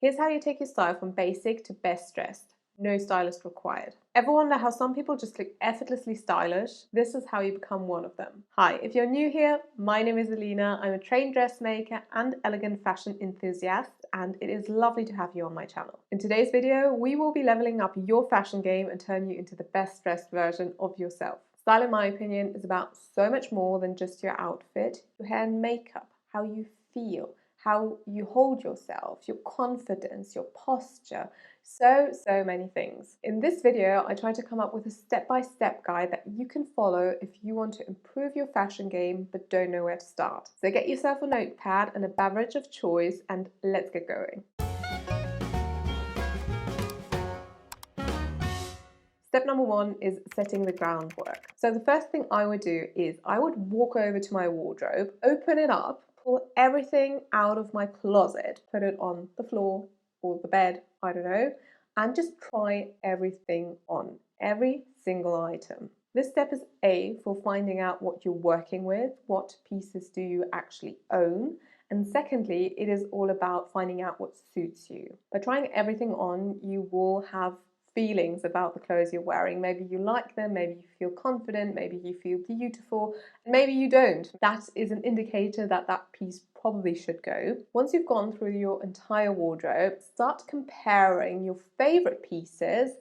Here's how you take your style from basic to best dressed. No stylist required. Ever wonder how some people just look effortlessly stylish? This is how you become one of them. Hi, if you're new here, my name is Elina. I'm a trained dressmaker and elegant fashion enthusiast, and it is lovely to have you on my channel. In today's video, we will be leveling up your fashion game and turn you into the best dressed version of yourself. Style, in my opinion, is about so much more than just your outfit, your hair and makeup, how you feel, how you hold yourself, your confidence, your posture, so many things. In this video, I try to come up with a step-by-step guide that you can follow if you want to improve your fashion game but don't know where to start. So get yourself a notepad and a beverage of choice and let's get going. Step number one is setting the groundwork. So the first thing I would do is I would walk over to my wardrobe, open it up, pull everything out of my closet, put it on the floor or the bed, I don't know, and just try everything on, every single item. This step is A, for finding out what you're working with, what pieces do you actually own, and secondly, it is all about finding out what suits you. By trying everything on, you will have feelings about the clothes you're wearing. Maybe you like them, maybe you feel confident, maybe you feel beautiful, and maybe you don't. That is an indicator that that piece probably should go. Once you've gone through your entire wardrobe, start comparing your favorite pieces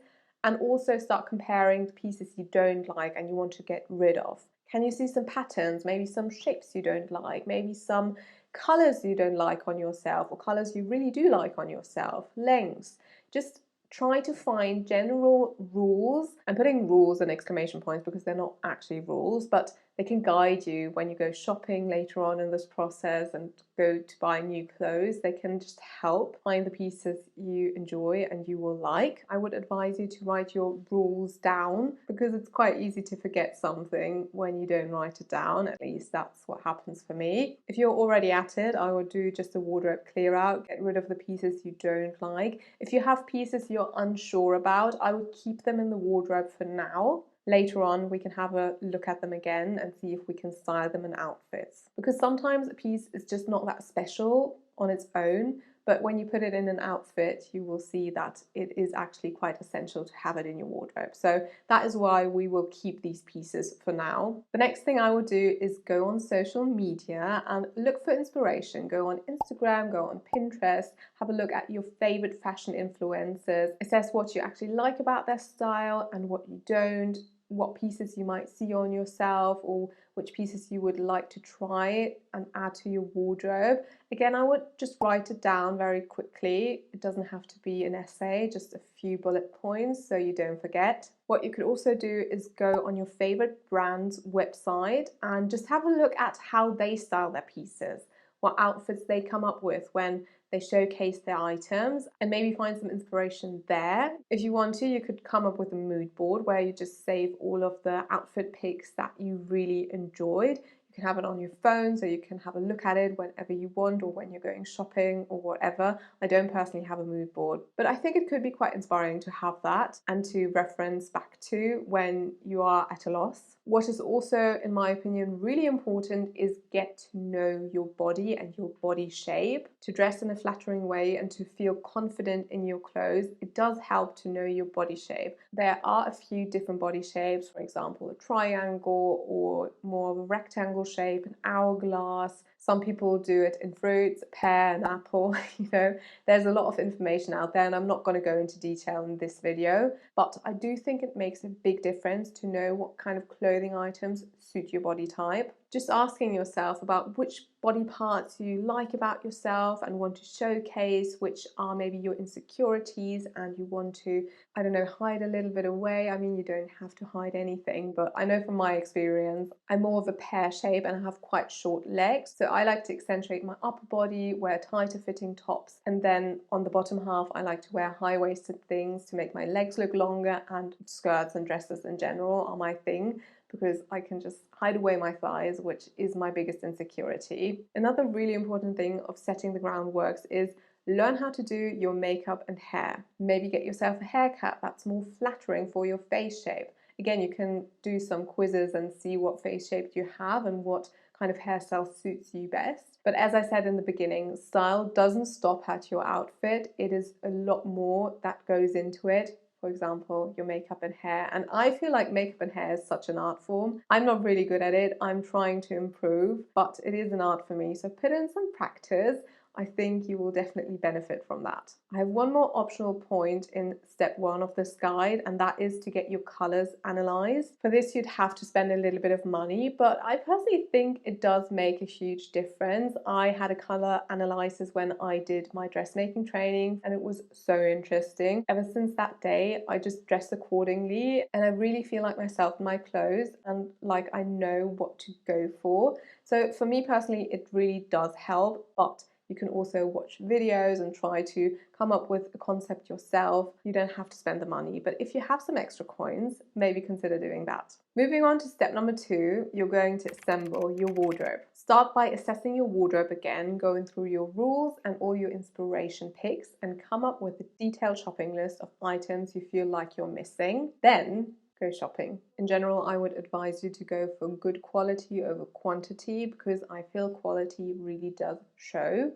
and also start comparing the pieces you don't like and you want to get rid of. Can you see some patterns, maybe some shapes you don't like, maybe some colors you don't like on yourself or colors you really do like on yourself, lengths. Just try to find general rules. I'm putting rules and exclamation points because they're not actually rules, but they can guide you when you go shopping later on in this process and go to buy new clothes. They can just help find the pieces you enjoy and you will like. I would advise you to write your rules down because it's quite easy to forget something when you don't write it down. At least that's what happens for me. If you're already at it, I would do just a wardrobe clear out, get rid of the pieces you don't like. If you have pieces you're unsure about, I would keep them in the wardrobe for now. Later on, we can have a look at them again and see if we can style them in outfits. Because sometimes a piece is just not that special on its own, but when you put it in an outfit, you will see that it is actually quite essential to have it in your wardrobe. So that is why we will keep these pieces for now. The next thing I will do is go on social media and look for inspiration. Go on Instagram, go on Pinterest, have a look at your favorite fashion influencers, assess what you actually like about their style and what you don't, what pieces you might see on yourself or which pieces you would like to try and add to your wardrobe. Again, I would just write it down very quickly. It doesn't have to be an essay, just a few bullet points so you don't forget. What you could also do is go on your favorite brand's website and just have a look at how they style their pieces, what outfits they come up with when they showcase their items, and maybe find some inspiration there. If you want to, you could come up with a mood board where you just save all of the outfit pics that you really enjoyed. You can have it on your phone so you can have a look at it whenever you want or when you're going shopping or whatever. I don't personally have a mood board, but I think it could be quite inspiring to have that and to reference back to when you are at a loss. What is also, in my opinion, really important is get to know your body and your body shape. To dress in a flattering way and to feel confident in your clothes, it does help to know your body shape. There are a few different body shapes, for example, a triangle or more of a rectangle shape, an hourglass. Some people do it in fruits, a pear, an apple, there's a lot of information out there and I'm not going to go into detail in this video, but I do think it makes a big difference to know what kind of clothing items suit your body type. Just asking yourself about which body parts you like about yourself and want to showcase, which are maybe your insecurities and you want to, I don't know, hide a little bit away. I mean, you don't have to hide anything, but I know from my experience, I'm more of a pear shape and I have quite short legs. So I like to accentuate my upper body, wear tighter fitting tops, and then on the bottom half, I like to wear high-waisted things to make my legs look longer, and skirts and dresses in general are my thing, because I can just hide away my thighs, which is my biggest insecurity. Another really important thing of setting the groundwork is learn how to do your makeup and hair. Maybe get yourself a haircut that's more flattering for your face shape. Again, you can do some quizzes and see what face shape you have and what kind of hairstyle suits you best. But as I said in the beginning, style doesn't stop at your outfit. It is a lot more that goes into it. For example, your makeup and hair. And I feel like makeup and hair is such an art form. I'm not really good at it. I'm trying to improve, but it is an art for me. So put in some practice. I think you will definitely benefit from that. I have one more optional point in step 1 of this guide, and that is to get your colors analyzed. For this, you'd have to spend a little bit of money, but I personally think it does make a huge difference. I had a color analysis when I did my dressmaking training, and it was so interesting. Ever since that day, I just dress accordingly, and I really feel like myself in my clothes, and like I know what to go for. So for me personally, it really does help, but you can also watch videos and try to come up with a concept yourself. You don't have to spend the money, but if you have some extra coins, maybe consider doing that. Moving on to step number 2, you're going to assemble your wardrobe. Start by assessing your wardrobe again, going through your rules and all your inspiration picks, and come up with a detailed shopping list of items you feel like you're missing. Then go shopping. In general, I would advise you to go for good quality over quantity, because I feel quality really does show,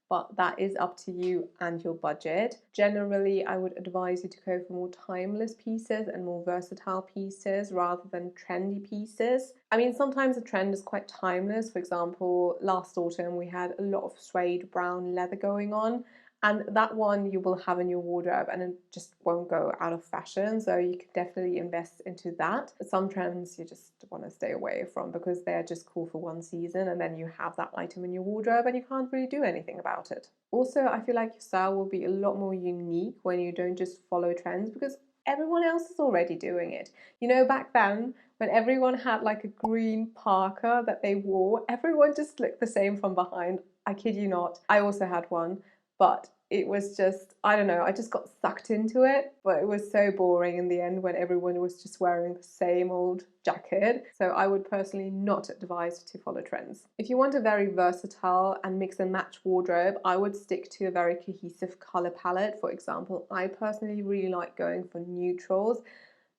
but that is up to you and your budget. Generally, I would advise you to go for more timeless pieces and more versatile pieces rather than trendy pieces. I mean, sometimes a trend is quite timeless. For example, last autumn we had a lot of suede brown leather going on, and that one you will have in your wardrobe and it just won't go out of fashion. So you can definitely invest into that. But some trends you just want to stay away from because they're just cool for one season, and then you have that item in your wardrobe and you can't really do anything about it. Also, I feel like your style will be a lot more unique when you don't just follow trends, because everyone else is already doing it. You know, back then when everyone had like a green parka that they wore, everyone just looked the same from behind. I kid you not. I also had one. But it was just, I don't know, I just got sucked into it. But it was so boring in the end when everyone was just wearing the same old jacket. So I would personally not advise to follow trends. If you want a very versatile and mix and match wardrobe, I would stick to a very cohesive color palette. For example, I personally really like going for neutrals,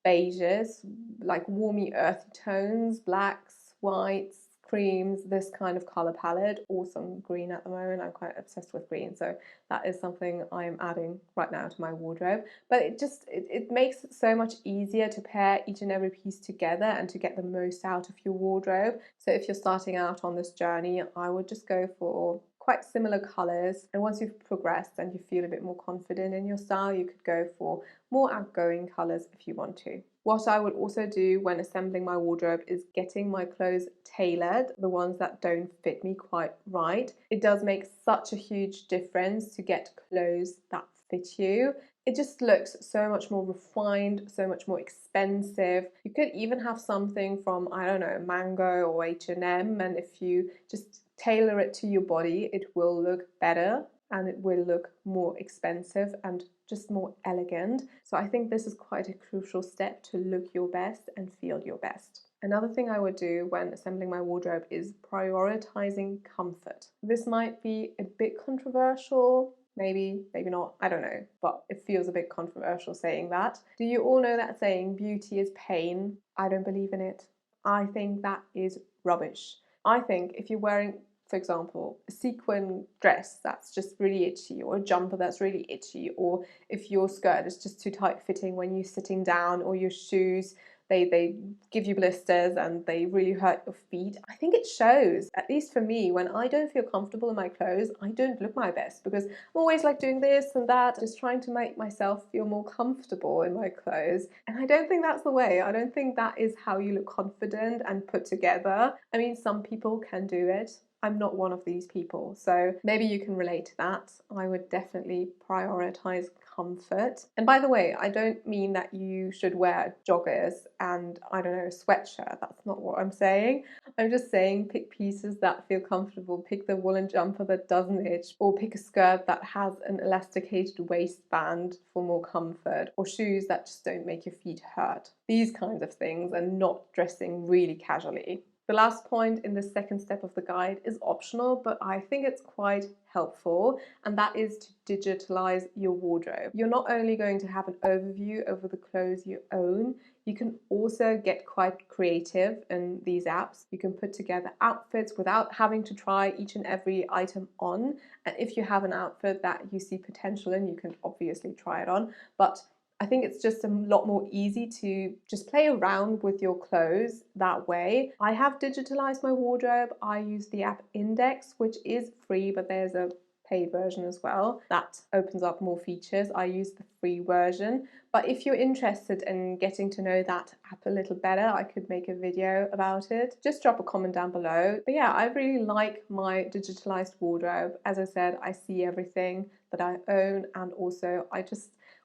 beiges, like warmy earthy tones, blacks, whites, creams, this kind of color palette, or some green at the moment. I'm quite obsessed with green, so that is something I'm adding right now to my wardrobe. But it makes it so much easier to pair each and every piece together and to get the most out of your wardrobe. So if you're starting out on this journey, I would just go for quite similar colors, and once you've progressed and you feel a bit more confident in your style, you could go for more outgoing colors if you want to. What I would also do when assembling my wardrobe is getting my clothes tailored, the ones that don't fit me quite right. It does make such a huge difference to get clothes that fit you. It just looks so much more refined, so much more expensive. You could even have something from, I don't know, Mango or H&M, and if you just tailor it to your body, it will look better and it will look more expensive and just more elegant. So I think this is quite a crucial step to look your best and feel your best. Another thing I would do when assembling my wardrobe is prioritizing comfort. This might be a bit controversial, maybe not, I don't know, but it feels a bit controversial saying that. Do you all know that saying, beauty is pain? I don't believe in it. I think that is rubbish. I think if you're wearing, for example, a sequin dress that's just really itchy, or a jumper that's really itchy, or if your skirt is just too tight fitting when you're sitting down, or your shoes, they give you blisters and they really hurt your feet, I think it shows. At least for me, when I don't feel comfortable in my clothes, I don't look my best, because I'm always like doing this and that, just trying to make myself feel more comfortable in my clothes. And I don't think that's the way. I don't think that is how you look confident and put together. I mean, some people can do it. I'm not one of these people, so maybe you can relate to that. I would definitely prioritize comfort. And by the way, I don't mean that you should wear joggers and, I don't know, a sweatshirt. That's not what I'm saying. I'm just saying pick pieces that feel comfortable. Pick the woolen jumper that doesn't itch, or pick a skirt that has an elasticated waistband for more comfort, or shoes that just don't make your feet hurt. These kinds of things, and not dressing really casually. The last point in the second step of the guide is optional, but I think it's quite helpful, and that is to digitalize your wardrobe. You're not only going to have an overview over the clothes you own, you can also get quite creative in these apps. You can put together outfits without having to try each and every item on. And if you have an outfit that you see potential in, you can obviously try it on. But I think it's just a lot more easy to just play around with your clothes that way. I have digitalized my wardrobe. I use the app Index, which is free, but there's a paid version as well that opens up more features. I use the free version, but if you're interested in getting to know that app a little better, I could make a video about it. Just drop a comment down below. But yeah, I really like my digitalized wardrobe. As I said, I see everything that I own, and also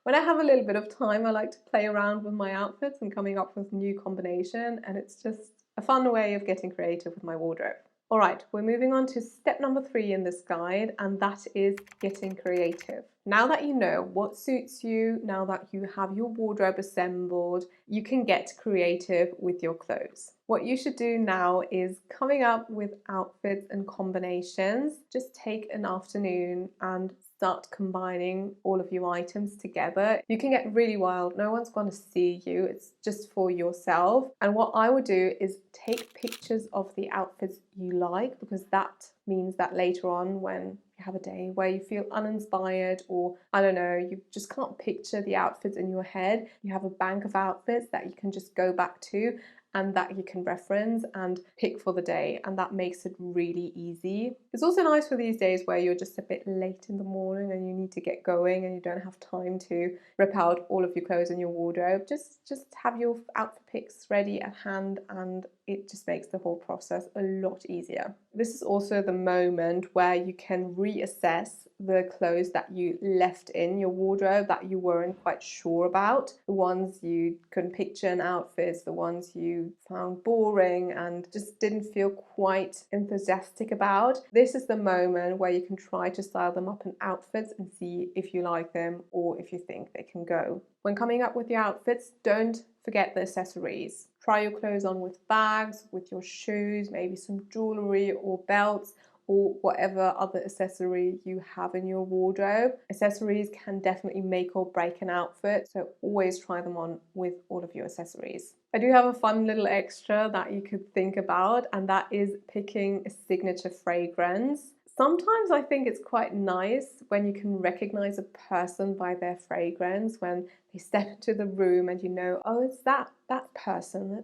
when I have a little bit of time, I like to play around with my outfits and coming up with new combination, and it's just a fun way of getting creative with my wardrobe. All right, we're moving on to step number 3 in this guide, and that is getting creative. Now that you know what suits you, now that you have your wardrobe assembled, you can get creative with your clothes. What you should do now is coming up with outfits and combinations. Just take an afternoon and start combining all of your items together. You can get really wild. No one's going to see you. It's just for yourself. And what I would do is take pictures of the outfits you like, because that means that later on when you have a day where you feel uninspired, or I don't know, you just can't picture the outfits in your head, you have a bank of outfits that you can just go back to and that you can reference and pick for the day, and that makes it really easy. It's also nice for these days where you're just a bit late in the morning and you need to get going and you don't have time to rip out all of your clothes in your wardrobe. Just have your outfit picks ready at hand, and it just makes the whole process a lot easier. This is also the moment where you can reassess the clothes that you left in your wardrobe that you weren't quite sure about, the ones you couldn't picture in outfits, the ones you found boring and just didn't feel quite enthusiastic about. This is the moment where you can try to style them up in outfits and see if you like them or if you think they can go. When coming up with your outfits, don't forget the accessories. Try your clothes on with bags, with your shoes, maybe some jewelry or belts, or whatever other accessory you have in your wardrobe. Accessories can definitely make or break an outfit, so always try them on with all of your accessories. I do have a fun little extra that you could think about, and that is picking a signature fragrance. Sometimes I think it's quite nice when you can recognize a person by their fragrance, when they step into the room and you know, oh, it's that person,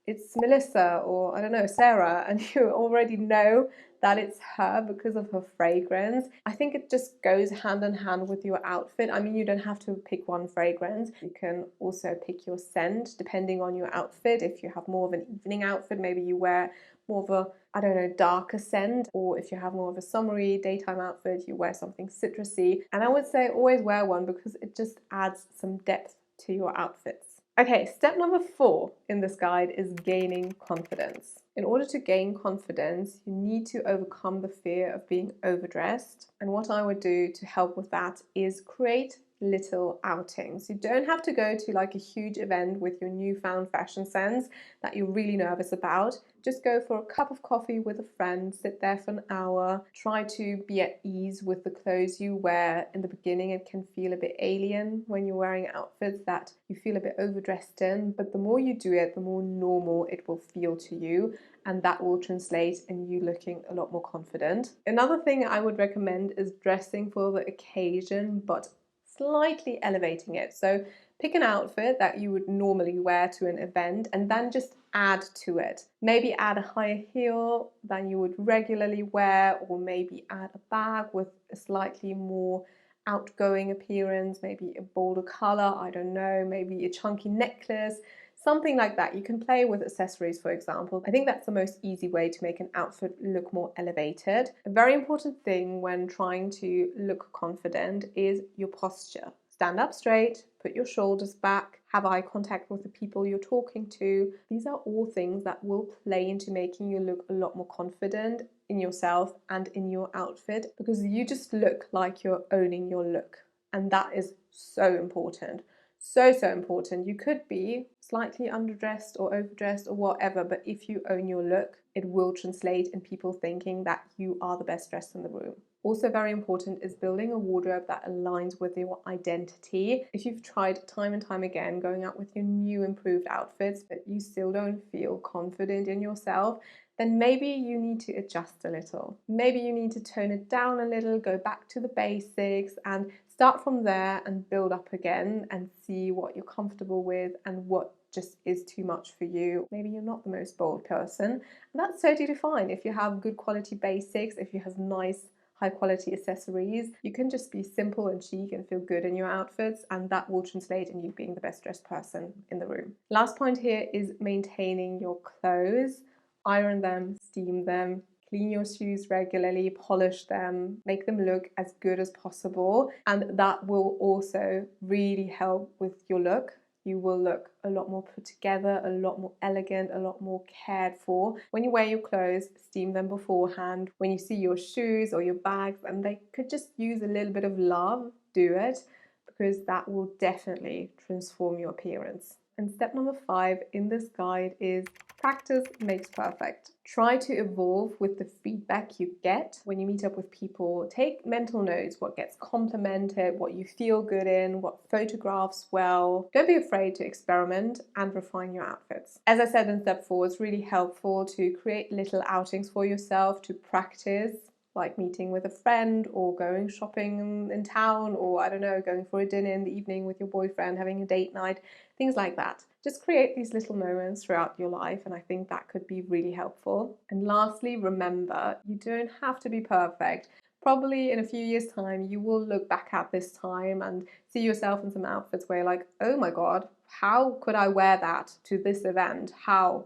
it's Melissa, or I don't know, Sarah, and you already know that it's her because of her fragrance. I think it just goes hand in hand with your outfit. I mean, you don't have to pick one fragrance. You can also pick your scent depending on your outfit. If you have more of an evening outfit, maybe you wear more of a, I don't know, darker scent, or if you have more of a summery daytime outfit, you wear something citrusy. And I would say always wear one because it just adds some depth to your outfits. Okay, step number 4 in this guide is gaining confidence. In order to gain confidence, you need to overcome the fear of being overdressed. And what I would do to help with that is create little outings. You don't have to go to like a huge event with your newfound fashion sense that you're really nervous about. Just go for a cup of coffee with a friend, sit there for an hour, try to be at ease with the clothes you wear. In the beginning, it can feel a bit alien when you're wearing outfits that you feel a bit overdressed in, but the more you do it, the more normal it will feel to you, and that will translate in you looking a lot more confident. Another thing I would recommend is dressing for the occasion, but slightly elevating it. So pick an outfit that you would normally wear to an event and then just add to it. Maybe add a higher heel than you would regularly wear, or maybe add a bag with a slightly more outgoing appearance, maybe a bolder color, I don't know, maybe a chunky necklace, something like that. You can play with accessories, for example. I think that's the most easy way to make an outfit look more elevated. A very important thing when trying to look confident is your posture. Stand up straight, put your shoulders back, have eye contact with the people you're talking to. These are all things that will play into making you look a lot more confident in yourself and in your outfit, because you just look like you're owning your look, and that is so important. So, so important. You could be slightly underdressed or overdressed or whatever, but if you own your look, it will translate in people thinking that you are the best dressed in the room. Also very important is building a wardrobe that aligns with your identity. If you've tried time and time again going out with your new improved outfits, but you still don't feel confident in yourself, then maybe you need to adjust a little. Maybe you need to tone it down a little, go back to the basics and start from there and build up again and see what you're comfortable with and what just is too much for you. Maybe you're not the most bold person, and that's totally fine. If you have good quality basics, if you have nice high quality accessories, you can just be simple and chic and feel good in your outfits, and that will translate in you being the best dressed person in the room. Last point here is maintaining your clothes. Iron them, steam them, clean your shoes regularly, polish them, make them look as good as possible, and that will also really help with your look. You will look a lot more put together, a lot more elegant, a lot more cared for. When you wear your clothes, steam them beforehand. When you see your shoes or your bags and they could just use a little bit of love, do it, because that will definitely transform your appearance. And step number 5 in this guide is practice makes perfect. Try to evolve with the feedback you get when you meet up with people. Take mental notes, what gets complimented, what you feel good in, what photographs well. Don't be afraid to experiment and refine your outfits. As I said in step 4, it's really helpful to create little outings for yourself to practice, like meeting with a friend or going shopping in town, or I don't know, going for a dinner in the evening with your boyfriend, having a date night, things like that. Just create these little moments throughout your life, and I think that could be really helpful. And lastly, remember, you don't have to be perfect. Probably in a few years' time, you will look back at this time and see yourself in some outfits where you're like, oh my God, how could I wear that to this event? How?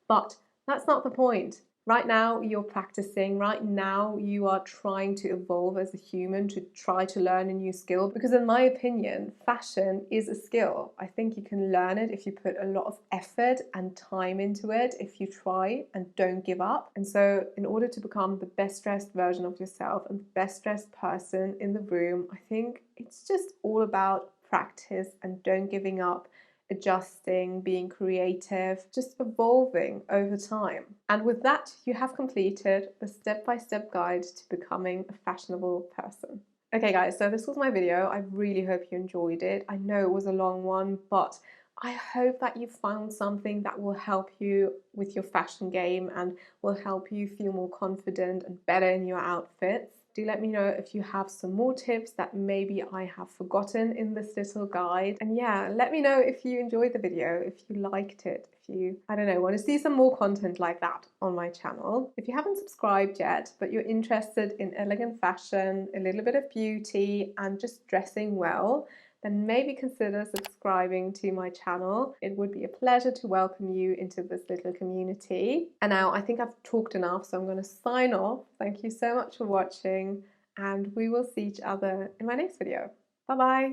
But that's not the point. Right now, you're practicing. Right now, you are trying to evolve as a human, to try to learn a new skill. Because in my opinion, fashion is a skill. I think you can learn it if you put a lot of effort and time into it, if you try and don't give up. And so in order to become the best dressed version of yourself and the best dressed person in the room, I think it's just all about practice and don't giving up, adjusting, being creative, just evolving over time. And with that, you have completed the step-by-step guide to becoming a fashionable person. Okay guys, so this was my video. I really hope you enjoyed it. I know it was a long one, but I hope that you found something that will help you with your fashion game and will help you feel more confident and better in your outfits. Do let me know if you have some more tips that maybe I have forgotten in this little guide. And yeah, let me know if you enjoyed the video, if you liked it, if you, I don't know, want to see some more content like that on my channel. If you haven't subscribed yet, but you're interested in elegant fashion, a little bit of beauty, and just dressing well, then maybe consider subscribing to my channel. It would be a pleasure to welcome you into this little community. And now I think I've talked enough, so I'm going to sign off. Thank you so much for watching, and we will see each other in my next video. Bye bye.